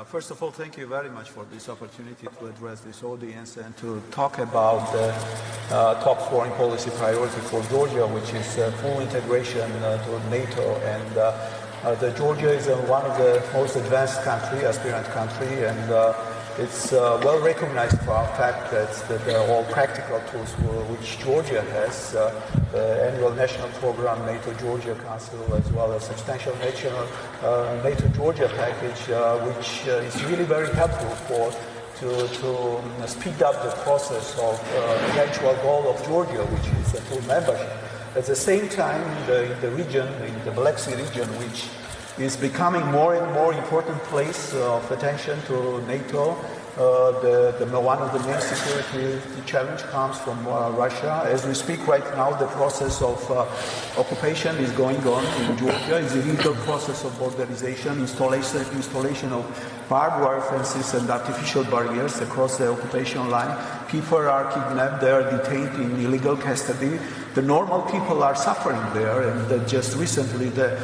First of all, thank you very much for this opportunity to address this audience and to talk about the top foreign policy priority for Georgia, which is full integration to NATO. And Georgia is one of the most advanced country, aspirant country, and it's well recognized for our fact that all practical tools which Georgia has, the annual national program, NATO Georgia Council, as well as substantial national NATO Georgia package, which is really very helpful to speed up the process of eventual goal of Georgia, which is a full membership. At the same time, in the region, in the Black Sea region, which is becoming more and more important place of attention to NATO. One of the main security challenge comes from Russia. As we speak right now, the process of occupation is going on in Georgia. It's a legal process of borderization, installation of barbed wire fences and artificial barriers across the occupation line. People are kidnapped, they are detained in illegal custody. The normal people are suffering there, and just recently the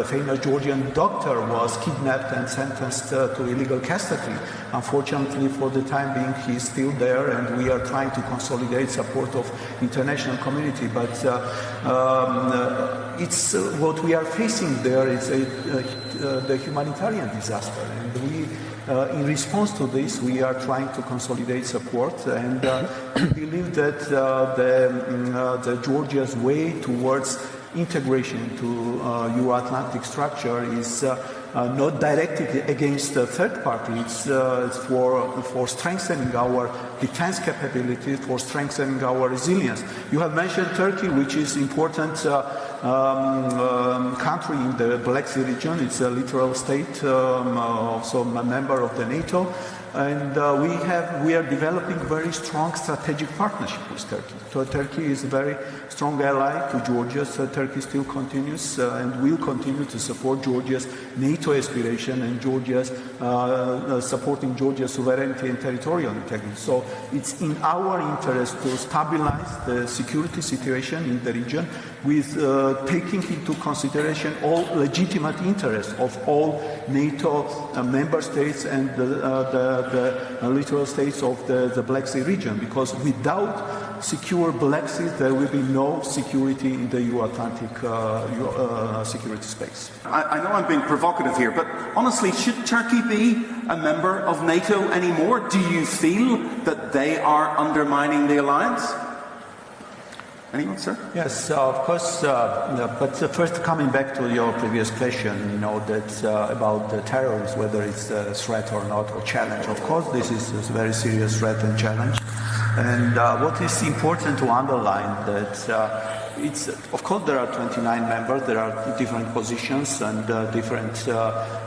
famous Georgian doctor was kidnapped and sentenced to illegal custody. Unfortunately, for the time being, he is still there, and we are trying to consolidate support of international community. But it's what we are facing there is the humanitarian disaster, and we. In response to this, we are trying to consolidate support, and we believe that the Georgia's way towards integration to Euro-Atlantic structure is not directed against a third party. It's for strengthening our defense capabilities, for strengthening our resilience. You have mentioned Turkey, which is important country in the Black Sea region. It's a literal state, also a member of the NATO, and we are developing very strong strategic partnership with Turkey. So Turkey is a very strong ally to Georgia. So Turkey still continues and will continue to support Georgia's NATO aspiration and Georgia's supporting Georgia's sovereignty and territorial integrity. So it's in our interest to stabilize the security situation in the region with taking into consideration all legitimate interests of all NATO member states and the littoral states of the Black Sea region, because without secure Black Sea there will be no security in the Euro-Atlantic security space. I know I'm being provocative here, but honestly, should Turkey be a member of NATO anymore? Do you feel that they are undermining the alliance? Anyone, sir? Yes, of course. But first, coming back to your previous question, that about the terrorism, whether it's a threat or not, or challenge. Of course, this is a very serious threat and challenge. And what is important to underline that it's, of course, there are 29 members, there are different positions and different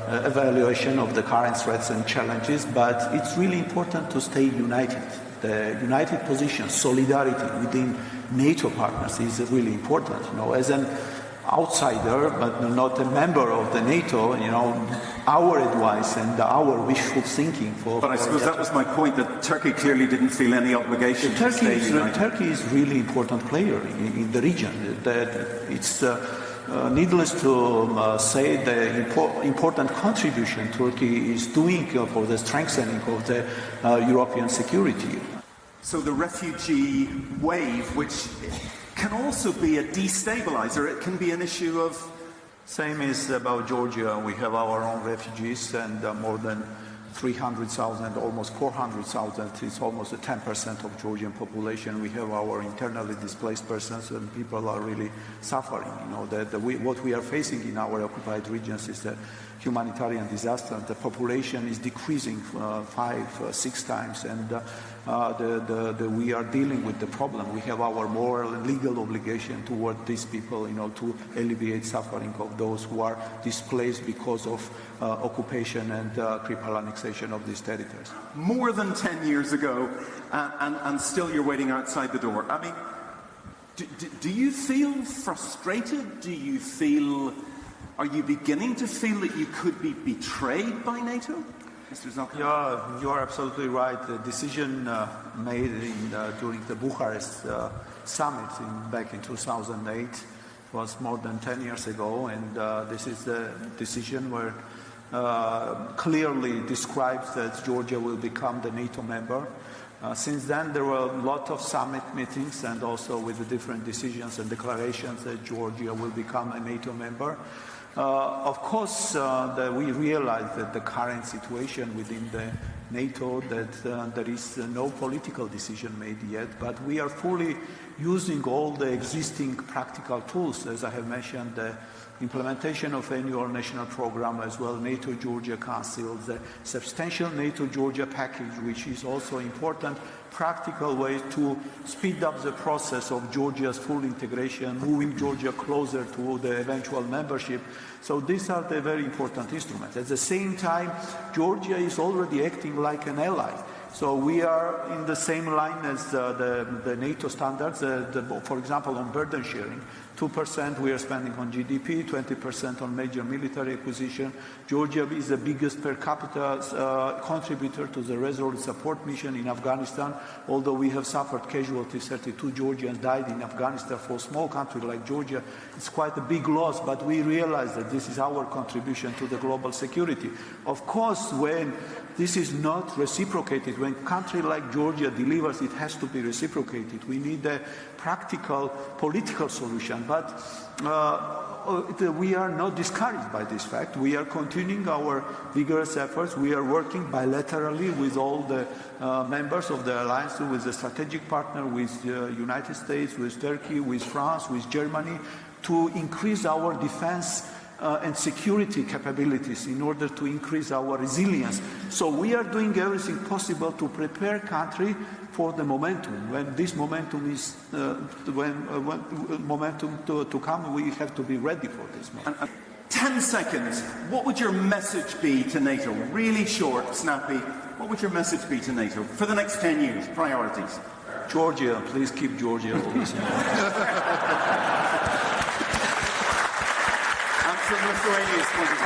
evaluation of the current threats and challenges, but it's really important to stay united. The united position, solidarity within NATO partners is really important. As an outsider, but not a member of the NATO, our advice and our wishful thinking for. But I suppose that was my point, that Turkey clearly didn't feel any obligation to stay united. Turkey is really important player in the region. It's needless to say the important contribution Turkey is doing for the strengthening of the European security. So the refugee wave, which can also be a destabilizer, it can be an issue of... Same is about Georgia. We have our own refugees, and more than 300,000, almost 400,000. It's almost 10% of Georgian population. We have our internally displaced persons, and people are really suffering. What we are facing in our occupied regions is a humanitarian disaster. The population is decreasing 5-6 times, and we are dealing with the problem. We have our moral and legal obligation toward these people, to alleviate suffering of those who are displaced because of occupation and criminal annexation of these territories. More than 10 years ago, and still you're waiting outside the door. I mean, do you feel frustrated? Are you beginning to feel that you could be betrayed by NATO? Mr. Zalkaliani? Yeah, you are absolutely right. The decision made during the Bucharest summit back in 2008 was more than 10 years ago, and this is the decision where clearly describes that Georgia will become the NATO member. Since then, there were a lot of summit meetings and also with the different decisions and declarations that Georgia will become a NATO member. Of course, we realize that the current situation within the NATO, that there is no political decision made yet, but we are fully using all the existing practical tools, as I have mentioned, the implementation of annual national program as well, NATO-Georgia Council, the substantial NATO-Georgia package, which is also important practical way to speed up the process of Georgia's full integration, moving Georgia closer to the eventual membership. So these are the very important instruments. At the same time, Georgia is already acting like an ally. So we are in the same line as the NATO standards, for example, on burden sharing. 2% we are spending on GDP, 20% on major military acquisition. Georgia is the biggest per capita contributor to the resolute support mission in Afghanistan. Although we have suffered casualties, 32 Georgians died in Afghanistan. For a small country like Georgia, it's quite a big loss, but we realize that this is our contribution to the global security. Of course, when this is not reciprocated, when a country like Georgia delivers, it has to be reciprocated. We need a practical political solution, but we are not discouraged by this fact. We are continuing our vigorous efforts. We are working bilaterally with all the members of the alliance, with the strategic partner, with the United States, with Turkey, with France, with Germany, to increase our defense and security capabilities in order to increase our resilience. So we are doing everything possible to prepare country for the momentum. When this momentum is momentum to come, we have to be ready for this moment. 10 seconds. What would your message be to NATO? Really short, snappy. What would your message be to NATO for the next 10 years? Priorities. Georgia, please keep Georgia, please. From Lithuania's point of view.